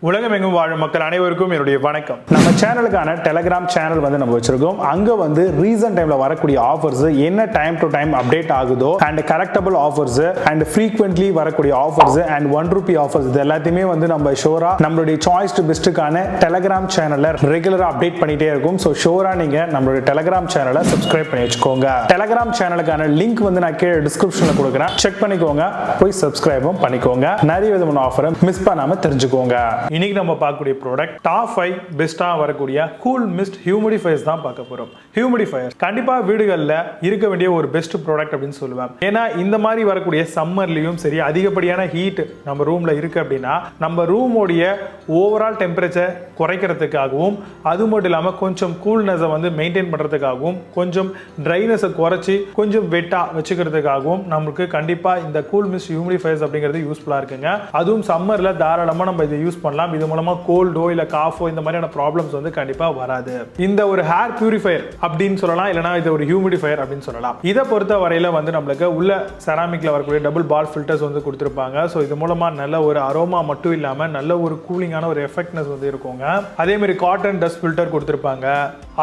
உலகமெங்கும் வாழும் மக்கள் அனைவருக்கும் என்னுடைய வணக்கம். நம்ம சேனலுக்கான டெலிகிராம் சேனல் நம்ம வச்சிருக்கோம். அங்க ரீசன்ட் டைம்ல வரக்கூடிய ஆஃபர்ஸ் என்ன டைம் டு டைம் அப்டேட் ஆகுதோ and correctable offers and frequently வரக்கூடிய ஆஃபர்ஸ் அண்ட் ₹1 ஆஃபர்ஸ் இது எல்லாத்தையுமே நம்ம ஷோரா நம்மளுடைய சாய்ஸ் டு பெஸ்ட்டுக்கான டெலிகிராம் சேனல்ல ரெகுலரா அப்டேட் பண்ணிட்டே இருக்கும். ஸோ ஷோரா நீங்க நம்மளுடைய டெலிகிராம் சேனலை சப்ஸ்கிரைப் பண்ணி வச்சுக்கோங்க. டெலிகிராம் சேனலுக்கான லிங்க் நான் கீழே டிஸ்கிரிப்ஷன்ல கொடுக்குறேன், செக் பண்ணிக்கோங்க, போய் சப்ஸ்கிரைபும் பண்ணிக்கோங்க. நிறைய விதமான ஆஃபரை மிஸ் பண்ணாம தெரிஞ்சுக்கோங்க. இன்னைக்கு நம்ம பார்க்கக்கூடிய ப்ராடக்ட் டாப் 5 பெஸ்டா வரக்கூடிய கூல் மிஸ்ட் ஹியூமிடிஃபயர்ஸ் தான் பார்க்க போறோம். ஹியூமிடிஃபயர் கண்டிப்பா வீடுகளில் இருக்க வேண்டிய ஒரு பெஸ்ட் ப்ராடக்ட் அப்படின்னு சொல்லுவேன். ஏன்னா இந்த மாதிரி வரக்கூடிய சம்மர்லயும் சரி அதிகப்படியான ஹீட் நம்ம ரூம்ல இருக்கு அப்படின்னா நம்ம ரூமோடைய ஓவரால் டெம்பரேச்சர் குறைக்கிறதுக்காகவும் அது மட்டும் இல்லாமல் கொஞ்சம் கூல்னஸை மெயின்டைன் பண்றதுக்காகவும் கொஞ்சம் ட்ரைனஸை குறைச்சி கொஞ்சம் வெட்டா வச்சுக்கிறதுக்காகவும் நமக்கு கண்டிப்பா இந்த கூல் மிஸ்ட் ஹியூமிடிஃபயர்ஸ் அப்படிங்கிறது யூஸ்ஃபுல்லா இருக்குங்க. அதுவும் சம்மர்ல தாராளமா நம்ம இதை யூஸ் பண்ணலாம். இது மூலமா கோல்டோ இல்ல காஃபோ இந்த மாதிரியான ப்ராப்ளம்ஸ் கண்டிப்பா வராது. இந்த ஒரு ஹேர் பியூரிஃபயர் அப்படின்னு சொல்லலாம், இல்லனா இது ஒரு ஹியூமிடிஃபயர் அப்படின்னு சொல்லலாம். இதை பொறுத்த வரையில நம்மளுக்கு உள்ள செராமிக்ல வரக்கூடிய டபுள் பால் ஃபில்டர்ஸ் கொடுத்திருப்பாங்க. ஸோ இது மூலமா நல்ல ஒரு அரோமா மட்டும் இல்லாம நல்ல ஒரு கூலிங்கான ஒரு எஃபெக்ட்னஸ் இருக்குங்க. அதே மாதிரி காட்டன் டஸ்ட் ஃபில்டர் கொடுத்திருப்பாங்க.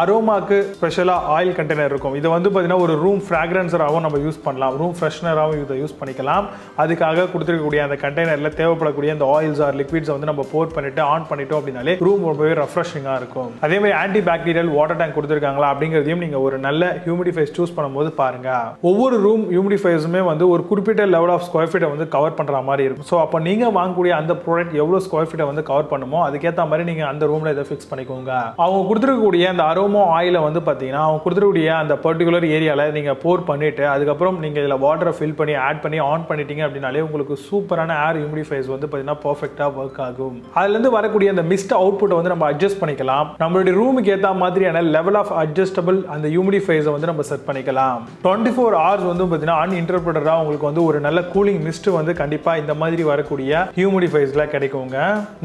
அரோமாக்கு ஸ்பெஷலா ஆயில் கண்டெய்னர் இருக்கும். இது பாத்தீங்கன்னா ஒரு ரூம் ஃப்ராக்ரன்ஸராகவும் நம்ம யூஸ் பண்ணலாம், ரூம் ஃப்ரெஷ்னராகவும் இதை யூஸ் பண்ணிக்கலாம். அதுக்காக கொடுத்திருக்கக்கூடிய அந்த கண்டெய்னர்ல தேவைப்படக்கூடிய அந்த ஆயில்ஸ் ஆர் லிக்விட்ஸ் நம்ம போர் பண்ணிட்டு ஆன் பண்ணிட்டோம் அப்படினாலே ரூம் ரொம்பவே ரெஃப்ரெஷிங்கா இருக்கும். அதே மாதிரி ஆன்டி பாக்டீரியல் வாட்டர் டேங்க் கொடுத்திருக்காங்களா அப்படிங்கிறதையும் நீங்க ஒரு நல்ல ஹியூமிடிஃபயர் சூஸ் பண்ணும்போது பாருங்க. ஒவ்வொரு ரூம் ஹியூமிடிஃபயர்ஸுமே ஒரு குறிப்பிட்ட லெவல் ஆஃப் ஸ்கொயர் ஃபீட்டை கவர் பண்ற மாதிரி இருக்கும். ஸோ அப்போ நீங்க வாங்கக்கூடிய அந்த ப்ராடக்ட் எவ்வளவு ஸ்கொயர் ஃபீட்டை கவர் பண்ணுமோ அதுக்கேற்ற மாதிரி நீங்க அந்த ரூம்ல இதை ஃபிக்ஸ் பண்ணிக்கோங்க. அவங்க கொடுத்துருக்கக்கூடிய அந்த அரோமா ஆயில பாத்தீங்கன்னா அவங்க கொடுத்துருக்கூடிய அந்த பர்டிகுலர் ஏரியால நீங்க போர் பண்ணிட்டு அதுக்கப்புறம் நீங்க இதுல வாட்டரை ஃபில் பண்ணி ஆட் பண்ணி ஆன் பண்ணிட்டீங்க அப்படின்னாலே உங்களுக்கு சூப்பரான ஏர் ஹியூமிடிஃபயர்ஸ் பாத்தீங்கன்னா பெர்ஃபெக்ட்டா ஒர்க் ஆகும். அதுல இருந்து வரக்கூடிய அந்த மிஸ்ட் அவுட்புட்டை நம்ம அட்ஜஸ்ட் பண்ணிக்கலாம். நம்மளுடைய ரூமுக்கு ஏத்த மாதிரியான லெவல் ஆஃப் அட்ஜஸ்டபிள் அந்த ஹியூமிடிஃபயர்ஸை நம்ம செட் பண்ணிக்கலாம். 24 hours பாத்தீங்கன்னா அன்இன்டர்ப்ரெட்டடா உங்களுக்கு ஒரு நல்ல கூலிங் மிஸ்ட் கண்டிப்பா இந்த மாதிரி வரக்கூடிய ஹியூமிடிஃபயர்ஸ்ல கிடைக்குங்க.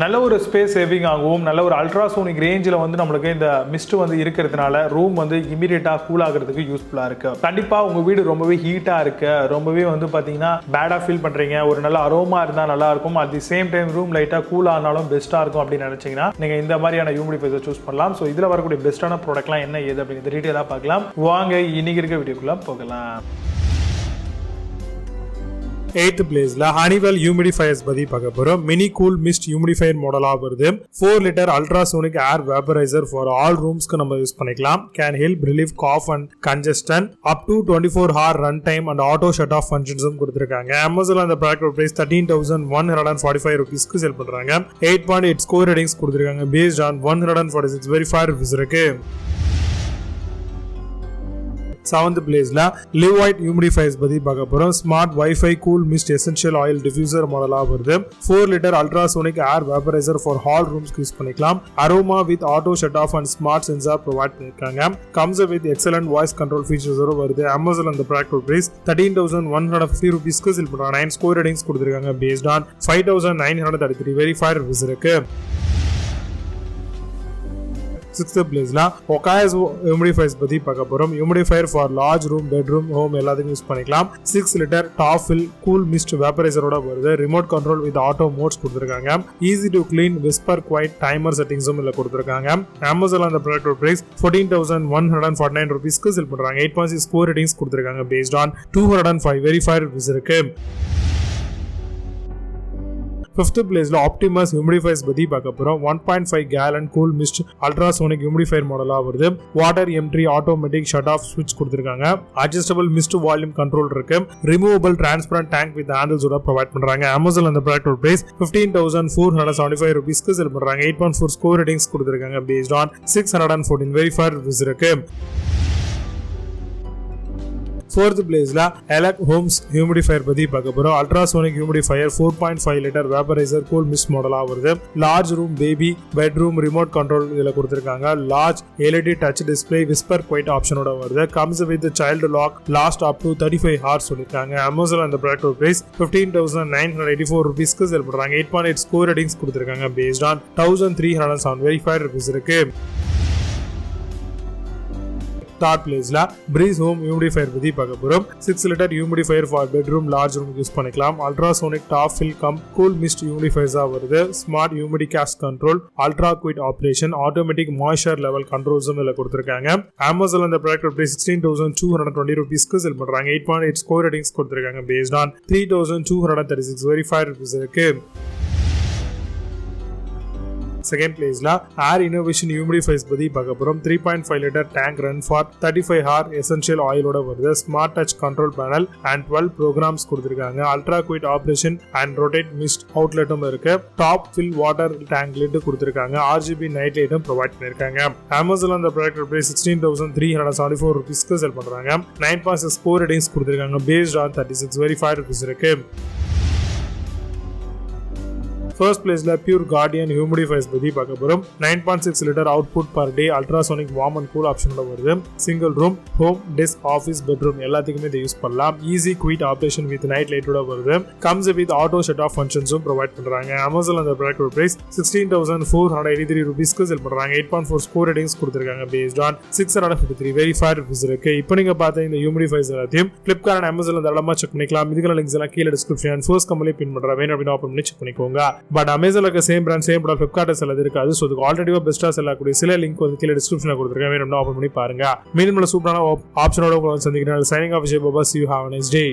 நல்ல ஒரு ஸ்பேஸ் சேவிங் ஆகும். நல்ல ஒரு அல்ட்ராசோனிக் ரேஞ்சில் நம்மளுக்கு இந்த மிஸ்ட் இருக்கிறதுனால ரூம் இமிடியேட்டா கூல் ஆகிறதுக்கு யூஸ்ஃபுல்லா இருக்கு. கண்டிப்பா உங்க வீடு ரொம்பவே ஹீட்டா இருக்கு, ரொம்பவே பாத்தீங்கன்னா பேடா ஃபீல் பண்றீங்க, ஒரு நல்ல அரோமா இருந்தா நல்லா இருக்கும், at the same time room லைட்டா கூல் ஆனாலும் பெஸ்டா இருக்கும் அப்படின்னு நினைச்சீங்கன்னா நீங்க இந்த மாதிரியான ஹியூமிடிஃபயர்ஸ் சூஸ் பண்ணலாம். சோ இதுல வரக்கூடிய பெஸ்டான ப்ராடக்ட்லாம் என்ன ஏது அப்படிங்கிறது டீடைலா பார்க்கலாம். வாங்க இன்னைக்கு இருக்க வீடியோக்குள்ள போகலாம். 8th பிளேஸ்ல Honeywell Humidifiers பத்தி பார்க்க போறோம். மினி கூல் மிஸ்ட் ஹியூமிடிஃபயர் மாடலா வருது. 4 liter ultrasonic air vaporiser for all ரூம்ஸ்க்கு நம்ம யூஸ் பண்ணிக்கலாம். Can help relieve cough and congestion up to 24 hour run time and auto shut off ஃபங்க்ஷன்ஸும் கொடுத்திருக்காங்க. Amazon அந்த ப்ராடக்ட் பிரைஸ் $13,145க்கு செல் பண்றாங்க. 8.8 ஸ்கோர் ரேட்டிங்ஸ் கொடுத்திருக்காங்க பேஸ்ட் ஆன் 146 வெரிஃபைட் ரிவ்யூஸ் இருக்கு. 7th பிளேஸ்ல Live White Humidifiers பத்தி பார்க்க போறோம். Smart wifi cool mist essential oil diffuser மாடலா வருது. 4 liter ultrasonic air vaporiser for hall ரூம்ஸ்க்கு யூஸ் பண்ணிக்கலாம். Aroma with auto shut off and smart sensor provide பண்ணிருக்காங்க. Comes with excellent voice control ஃபீச்சர்ஸோட வருது. Amazon அந்த ப்ராடக்ட் பிரைஸ் $13,150க்கு sell பண்றாங்க. 9 ஸ்கோர் ரேட்டிங்ஸ் கொடுத்திருக்காங்க பேஸ்ட் ஆன் 5,933 வெரிஃபைட் ரிவ்யூஸ் இருக்கு. 6th பிளேஸ்ல Okaya's Humidifiers பத்தி பார்க்க போறோம். Humidifier for large room, bedroom, home எல்லாத்துக்கும் யூஸ் பண்ணிக்கலாம். 6 liter top fill cool mist வேப்பரைசரோட வருது. Remote control with auto modes கொடுத்திருக்காங்க. Easy to clean, whisper quiet, timer செட்டிங்ஸும் இல்ல கொடுத்திருக்காங்க. Amazon அந்த ப்ராடக்ட் பிரைஸ் $14,149க்கு செல் பண்றாங்க. 8.6 ஸ்கோர் ரேட்டிங்ஸ் கொடுத்திருக்காங்க பேஸ்ட் ஆன் 205 வெரிஃபைட் ரிவ்யூஸ் இருக்கு. 5th பிளேஸ்ல Optimus Humidifiers பத்தி பார்க்க போறோம். 1.5 gallon cool mist ultrasonic humidifier மாடலா வருது. Water M3 automatic shut off ஸ்விட்ச் கொடுத்திருக்காங்க. அட்ஜஸ்டபிள் மிஸ்ட் வால்யூம் கண்ட்ரோல் இருக்கு. ரிமூவபிள் டிரான்ஸ்பரண்ட் டேங்க் வித் ஹேண்டில்ஸோட ப்ரொவைட் பண்றாங்க. Amazon அந்த ப்ராடக்ட் பிரைஸ் $15,475க்கு செல் பண்றாங்க. 8.4 ஸ்கோர் ரேட்டிங்ஸ் கொடுத்திருக்காங்க பேஸ்ட் ஆன் 614 வெரிஃபைட் ரிவ்யூஸ் இருக்கு. 4th பிளேஸ்ல Elec Homes Humidifier பத்தி பார்க்க போறோம். Ultrasonic humidifier 4.5 liter vaporiser cool mist மாடலா வருது. Large room, baby bedroom remote control இதுல கொடுத்திருக்காங்க. Large LED touch display, whisper quiet ஆப்ஷனோட வருது. Comes with child lock, last up to 35 hours சொல்லிருக்காங்க. Amazon அந்த ப்ராடக்ட் பிரைஸ் $15,984க்கு செல் பண்றாங்க. 8.8 ஸ்கோர் ரேட்டிங்ஸ் கொடுத்திருக்காங்க பேஸ்ட் ஆன் 1,307 வெரிஃபைட் ரிவ்யூஸ் இருக்கு. தேர்ட் பிளேஸ்ல பிரீஸ் ஹோம் ஹியூமிடிஃபையர் பத்தி பார்க்க போறோம். 6 litre humidifier for bedroom large room use பண்ணிக்கலாம். Ultrasonic top fill cum cool mist humidifiers வருது. Smart humidistat control, ultra quiet operation, automatic moisture level கண்ட்ரோல்ஸும் இதுல கொடுத்திருக்காங்க. Amazon அந்த ப்ராடக்ட் பிரைஸ் 16,220 ரூபீஸ்க்கு செல் பண்றாங்க. 8.8 ஸ்கோர் ரேட்டிங்ஸ் கொடுத்திருக்காங்க. பேஸ்ட் ஆன் 3,236 வெரிஃபைட் ரிவ்யூஸ் இருக்கு. Second பிளேஸ்ல Air Innovation humidifiers பத்தி பார்க்க போறோம். 3.5 litre tank run for 35 hour essential ஆயிலோட வருது. Smart touch control panel and 12 programs கொடுத்திருக்காங்க. Ultra quiet operation and rotate mist அவுட்லெட்டும் இருக்கு. Top fill water tank lid கொடுத்திருக்காங்க. RGB நைட் லைட்டும் ப்ரொவைட் பண்ணிருக்காங்க. Amazon அந்த ப்ராடக்ட் பிரைஸ் 16,374 ரூபீஸ்க்கு செல் பண்றாங்க. 9.6 ஸ்கோர் ரேட்டிங்ஸ் கொடுத்திருக்காங்க. பேஸ்ட் ஆன் 36 வெரிஃபைட் ரிவ்யூஸ் இருக்கு. ஃபர்ஸ்ட் பிளேஸ்ல PureGuardian Humidifiers பத்தி பார்க்க போறோம். 9.6 litre output per day ultrasonic warm and cool ஆப்ஷனோட வருது. Single room, home, desk, office, bedroom எல்லாத்துக்குமே இதை யூஸ் பண்ணலாம். Easy quiet operation with night லைட்டோட வருது. Comes with auto shut off ஃபங்க்ஷன்ஸும் ப்ரொவைட் பண்றாங்க. Amazon அந்த ப்ராடக்ட் பிரைஸ் 16,483 ரூபீஸ்க்கு செல் பண்றாங்க. 8.4 ஸ்கோர் ரேட்டிங்ஸ் கொடுத்திருக்காங்க. பேஸ்ட் ஆன் 653 வெரிஃபைட் ரிவ்யூஸ் இருக்கு. இப்போ நீங்க பார்த்த இந்த ஹியூமிடிஃபையர்ஸ் எல்லாத்தையும் Flipkart and Amazon தாராளமா செக் பண்ணிக்கலாம். இதுக்கான லிங்க்ஸ் எல்லாம் கீழே டிஸ்கிரிப்ஷன் ஃபர்ஸ்ட் கம்பெனி பின் பண்றேன். வேணும் அப்படின்னா ஓபன் பண்ணி செக் பண்ணிக்கோங்க. But Amazon same brand same product Flipkart செல்லது இருக்காது. ஸோ அதுக்கு ஆல்ரெடிவா பெஸ்ட்டாக செல்லக்கூடிய சில லிங்க் வந்து கீழே டிஸ்கிரிப்ஷனில் கொடுத்துருக்கேன். வேணும்னா ஓப்பன் பண்ணி பாருங்க. மீண்டும் சூப்பரான ஆப்ஷனோட சந்திக்கிறேன். Signing off Baba. See you. Have a nice day.